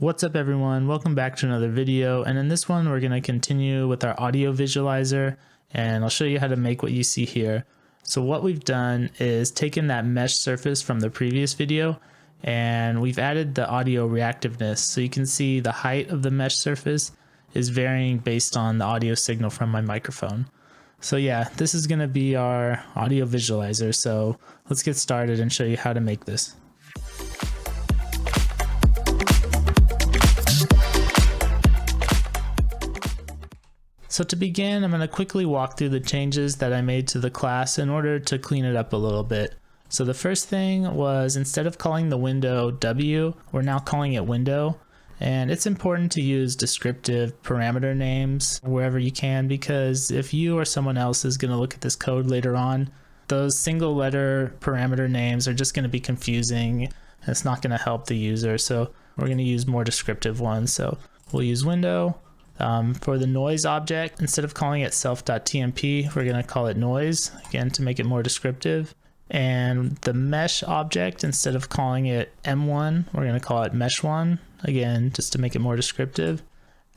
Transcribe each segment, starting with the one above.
What's up everyone, welcome back to another video, and in this one we're going to continue with our audio visualizer and I'll show you how to make what you see here. So what we've done is taken that mesh surface from the previous video and we've added the audio reactiveness, so you can see the height of the mesh surface is varying based on the audio signal from my microphone. So yeah, this is going to be our audio visualizer, so let's get started and show you how to make this. So to begin, I'm going to quickly walk through the changes that I made to the class in order to clean it up a little bit. So the first thing was, instead of calling the window W, we're now calling it window. And it's important to use descriptive parameter names wherever you can, because if you or someone else is going to look at this code later on, those single letter parameter names are just going to be confusing and it's not going to help the user. So we're going to use more descriptive ones. So we'll use window. For the noise object, instead of calling it self.tmp, we're going to call it noise, again to make it more descriptive. And the mesh object, instead of calling it m1, we're going to call it mesh1, again just to make it more descriptive.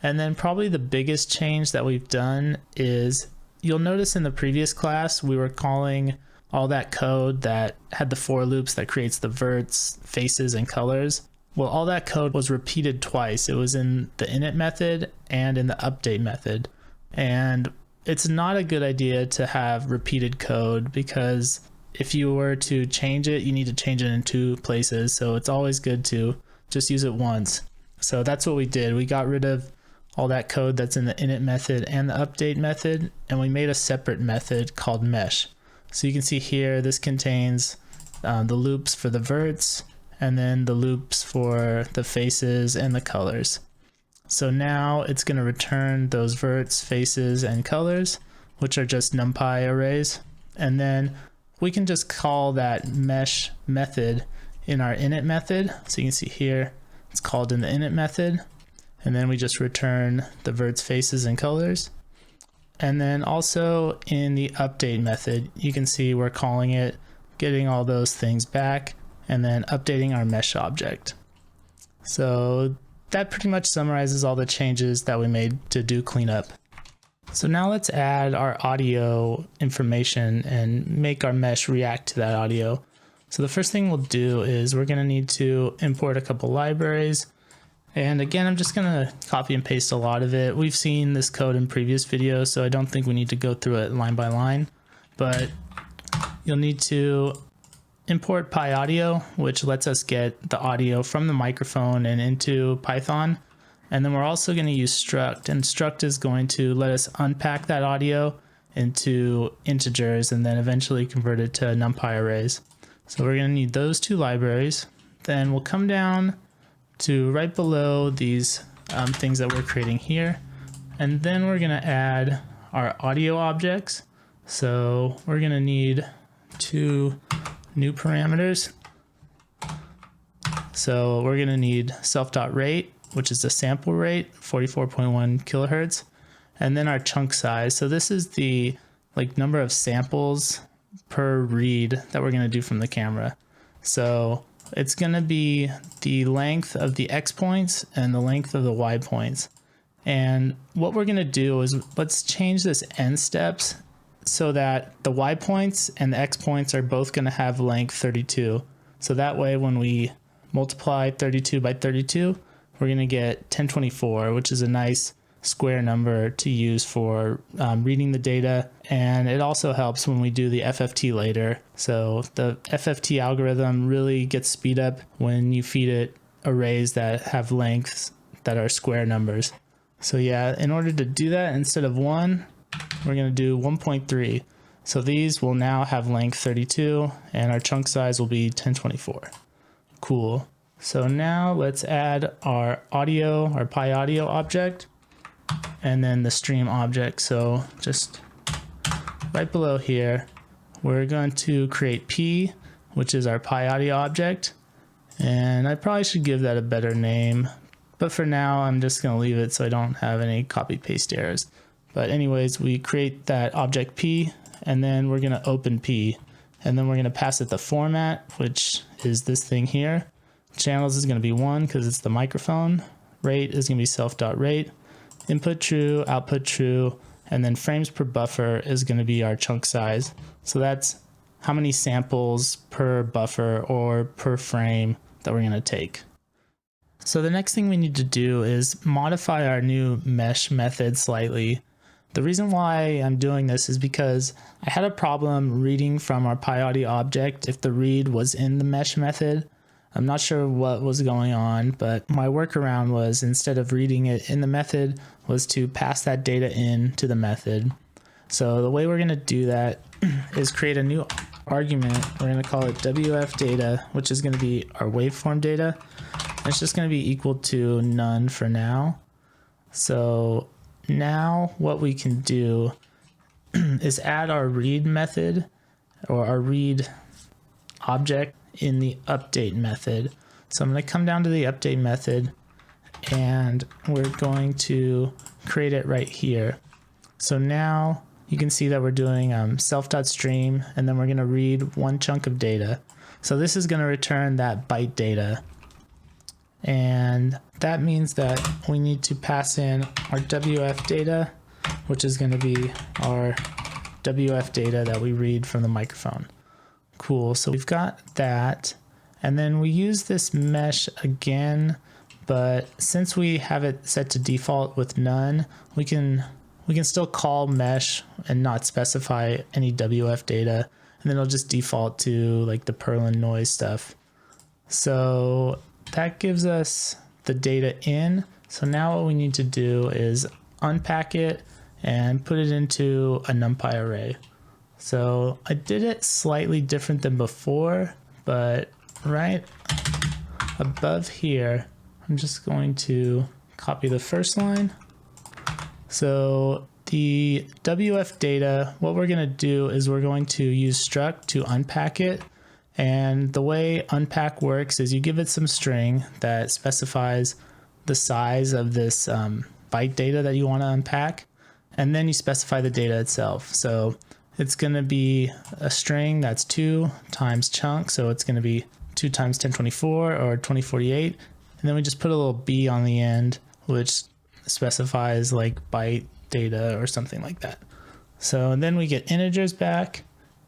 And then probably the biggest change that we've done is, you'll notice in the previous class we were calling all that code that had the for loops that creates the verts, faces, and colors. Well, all that code was repeated twice. It was in the init method and in the update method. And it's not a good idea to have repeated code, because if you were to change it, you need to change it in two places. So it's always good to just use it once. So that's what we did. We got rid of all that code that's in the init method and the update method, and we made a separate method called mesh. So you can see here, this contains the loops for the verts, and then the loops for the faces and the colors. So now it's going to return those verts, faces, and colors, which are just NumPy arrays. And then we can just call that mesh method in our init method. So you can see here, it's called in the init method. And then we just return the verts, faces, and colors. And then also in the update method, you can see we're calling it, getting all those things back, and then updating our mesh object. So that pretty much summarizes all the changes that we made to do cleanup. So now let's add our audio information and make our mesh react to that audio. So the first thing we'll do is we're going to need to import a couple libraries. And again, I'm just going to copy and paste a lot of it. We've seen this code in previous videos, so I don't think we need to go through it line by line. But you'll need to import PyAudio, which lets us get the audio from the microphone and into Python. And then we're also going to use struct, and struct is going to let us unpack that audio into integers and then eventually convert it to NumPy arrays. So we're going to need those two libraries. Then we'll come down to right below these things that we're creating here, and then we're going to add our audio objects. So we're going to need two new parameters. So we're going to need self.rate, which is the sample rate, 44.1 kilohertz, and then our chunk size. So this is the number of samples per read that we're going to do from the camera. So it's going to be the length of the X points and the length of the Y points. And what we're going to do is, let's change this n steps so that the Y points and the X points are both going to have length 32. So that way when we multiply 32 by 32, we're going to get 1024, which is a nice square number to use for reading the data. And it also helps when we do the FFT later. So the FFT algorithm really gets speed up when you feed it arrays that have lengths that are square numbers. So yeah, in order to do that, instead of 1, we're going to do 1.3. So these will now have length 32 and our chunk size will be 1024. Cool. So now let's add our audio, our PyAudio object, and then the stream object. So just right below here, we're going to create P, which is our PyAudio object. And I probably should give that a better name, but for now I'm just going to leave it so I don't have any copy paste errors. But anyways, we create that object P, and then we're going to open P, and then we're going to pass it the format, which is this thing here, Channels is going to be 1 because it's the microphone. Rate is going to be self.rate. Input true, output true, and then frames per buffer is going to be our chunk size. So that's how many samples per buffer or per frame that we're going to take. So the next thing we need to do is modify our new mesh method slightly. The reason why I'm doing this is because I had a problem reading from our PyAudio object if the read was in the mesh method. I'm not sure what was going on, but my workaround was, instead of reading it in the method, was to pass that data in to the method. So the way we're going to do that is create a new argument. We're going to call it WF data, which is going to be our waveform data. And it's just going to be equal to none for now. So now what we can do is add our read method, or our read object, in the update method. So I'm going to come down to the update method and we're going to create it right here. So now you can see that we're doing self.stream, and then we're going to read one chunk of data. So this is going to return that byte data. And that means that we need to pass in our WF data, which is going to be our WF data that we read from the microphone. Cool, so we've got that, and then we use this mesh again, but since we have it set to default with none, we can still call mesh and not specify any WF data, and then it'll just default to like the Perlin noise stuff. So that gives us the data in. So now what we need to do is unpack it and put it into a NumPy array. So I did it slightly different than before, but right above here, I'm just going to copy the first line. So the WF data, what we're going to do is we're going to use struct to unpack it. And the way unpack works is you give it some string that specifies the size of this byte data that you want to unpack, and then you specify the data itself. So it's going to be a string that's 2 times chunk, so it's going to be 2 times 1024 or 2048, and then we just put a little b on the end, which specifies like byte data or something like that. So then we get integers back,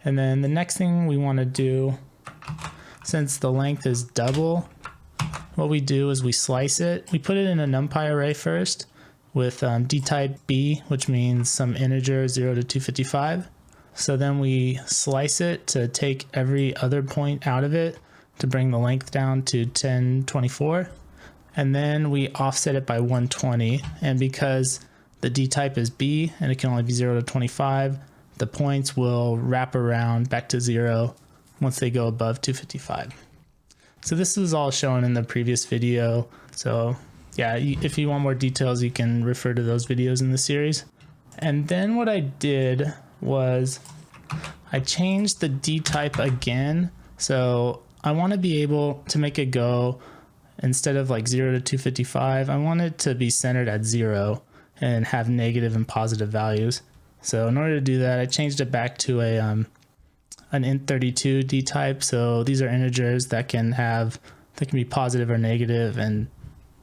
and then the next thing we want to do, since the length is double, what we do is we slice it. We put it in a NumPy array first with dtype b, which means some integer 0 to 255. So then we slice it to take every other point out of it to bring the length down to 1024. And then we offset it by 120. And because the D type is B and it can only be 0 to 25, the points will wrap around back to 0 once they go above 255. So this was all shown in the previous video. So yeah, if you want more details, you can refer to those videos in the series. And then what I did was I changed the D type again. So I want to be able to make it go, instead of like 0 to 255, I want it to be centered at 0 and have negative and positive values. So in order to do that, I changed it back to an int32 D type. So these are integers that can be positive or negative and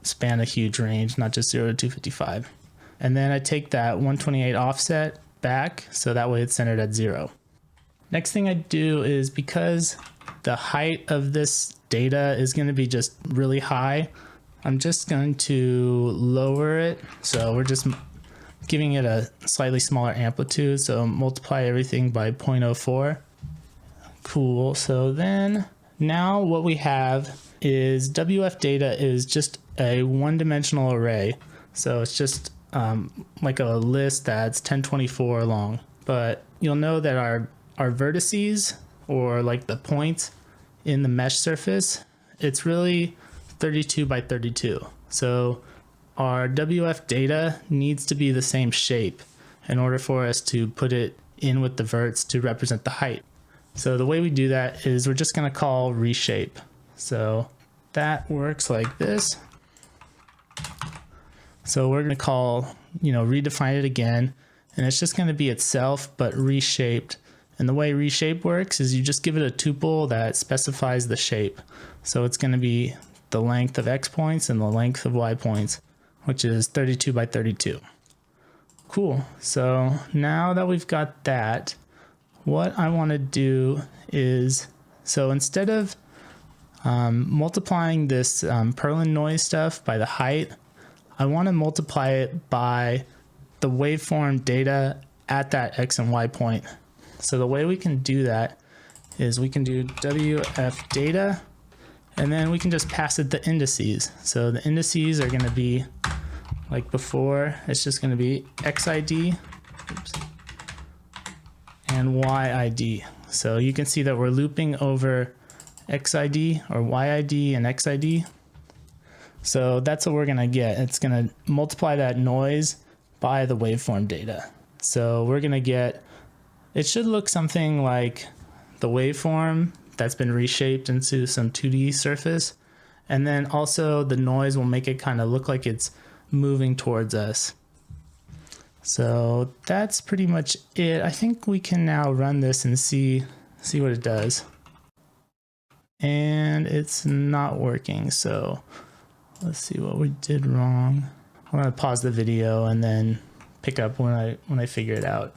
span a huge range, not just 0 to 255. And then I take that 128 offset back, so that way it's centered at 0. Next thing I do is, because the height of this data is going to be just really high, I'm just going to lower it. So we're just giving it a slightly smaller amplitude. So multiply everything by 0.04. Cool. So then now what we have is WF data is just a one-dimensional array. So it's just like a list that's 1024 long. But you'll know that our vertices, or like the points in the mesh surface, it's really 32 by 32. So our WF data needs to be the same shape in order for us to put it in with the verts to represent the height. So the way we do that is we're just going to call reshape. So that works like this. So we're going to call, redefine it again, and it's just going to be itself, but reshaped. And the way reshape works is you just give it a tuple that specifies the shape. So it's going to be the length of X points and the length of Y points, which is 32 by 32. Cool. So now that we've got that, what I want to do is, so instead of multiplying this Perlin noise stuff by the height, I want to multiply it by the waveform data at that X and Y point. So the way we can do that is we can do WF data, and then we can just pass it the indices. So the indices are going to be like before, it's just going to be XID and YID. So you can see that we're looping over XID or YID and XID. So that's what we're going to get. It's going to multiply that noise by the waveform data. So we're going to get, it should look something like the waveform that's been reshaped into some 2D surface. And then also the noise will make it kind of look like it's moving towards us. So that's pretty much it. I think we can now run this and see what it does. And it's not working. So let's see what we did wrong. I'm gonna pause the video and then pick up when I figure it out.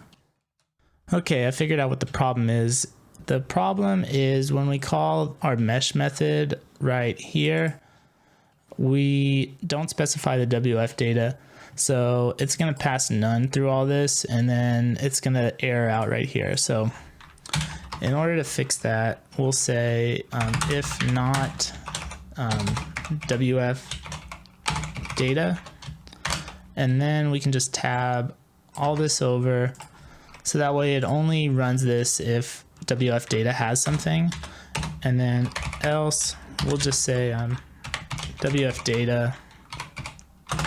Okay, I figured out what the problem is. The problem is when we call our mesh method right here, we don't specify the WF data. So it's going to pass none through all this, and then it's going to error out right here. So in order to fix that, we'll say if not WF data, and then we can just tab all this over. So that way it only runs this if WF data has something, and then else we'll just say WF data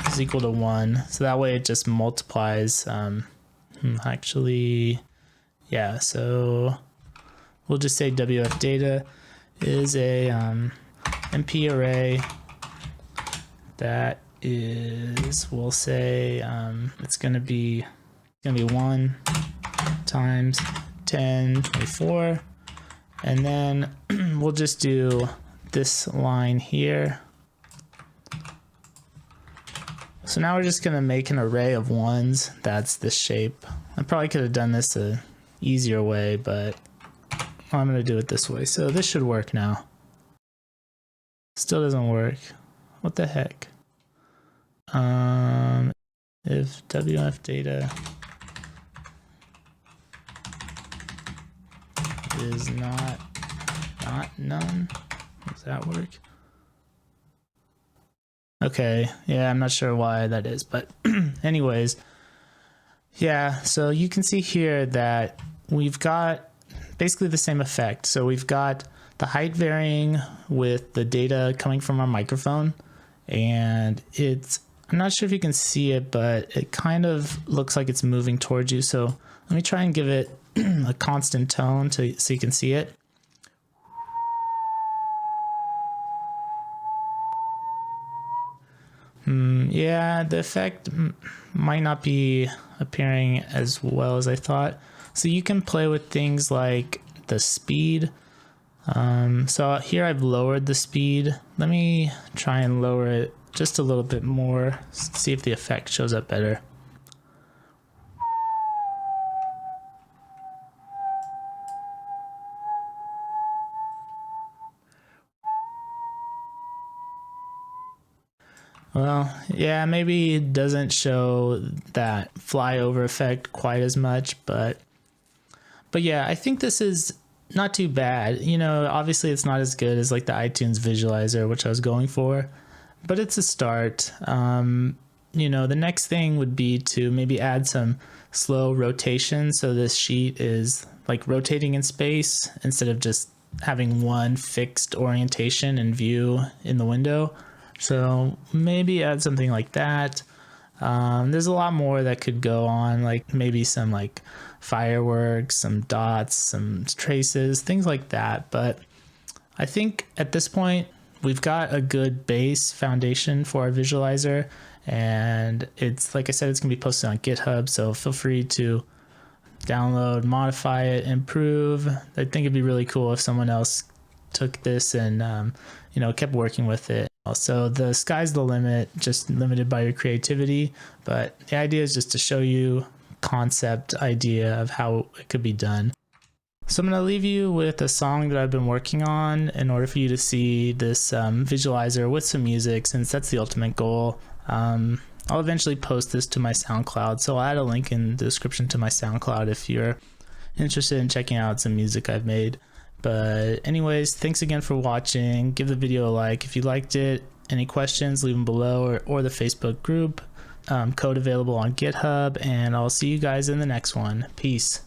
is equal to 1. So that way it just multiplies. Actually, yeah, so we'll just say WF data is a MP array that is, we'll say it's going to be 1 times 10, 24, and then we'll just do this line here. So now we're just going to make an array of ones that's this shape. I probably could have done this a easier way, but I'm going to do it this way. So this should work now. Still doesn't work. What the heck? If WF data is not none, does that work? Okay, yeah, I'm not sure why that is, but anyways, yeah, so you can see here that we've got basically the same effect. So we've got the height varying with the data coming from our microphone, and I'm not sure if you can see it, but it kind of looks like it's moving towards you. So let me try and give it a constant tone so you can see it. Yeah, the effect might not be appearing as well as I thought. So you can play with things like the speed. So here I've lowered the speed. Let me try and lower it just a little bit more, see if the effect shows up better. Well, yeah, maybe it doesn't show that flyover effect quite as much, but yeah, I think this is not too bad. You know, obviously it's not as good as like the iTunes visualizer, which I was going for, but it's a start. You know, the next thing would be to maybe add some slow rotation. So this sheet is like rotating in space instead of just having one fixed orientation and view in the window. So maybe add something like that. There's a lot more that could go on, like maybe some like fireworks, some dots, some traces, things like that. But I think at this point, we've got a good base foundation for our visualizer. And it's, like I said, it's gonna be posted on GitHub. So feel free to download, modify it, improve. I think it'd be really cool if someone else took this and, you know, kept working with it. So the sky's the limit, just limited by your creativity. But the idea is just to show you concept idea of how it could be done. So I'm going to leave you with a song that I've been working on in order for you to see this visualizer with some music, since that's the ultimate goal. I'll eventually post this to my SoundCloud, so I'll add a link in the description to my SoundCloud if you're interested in checking out some music I've made. But anyways, thanks again for watching. Give the video a like if you liked it. Any questions, leave them below, or the Facebook group. Code available on GitHub, and I'll see you guys in the next one. Peace.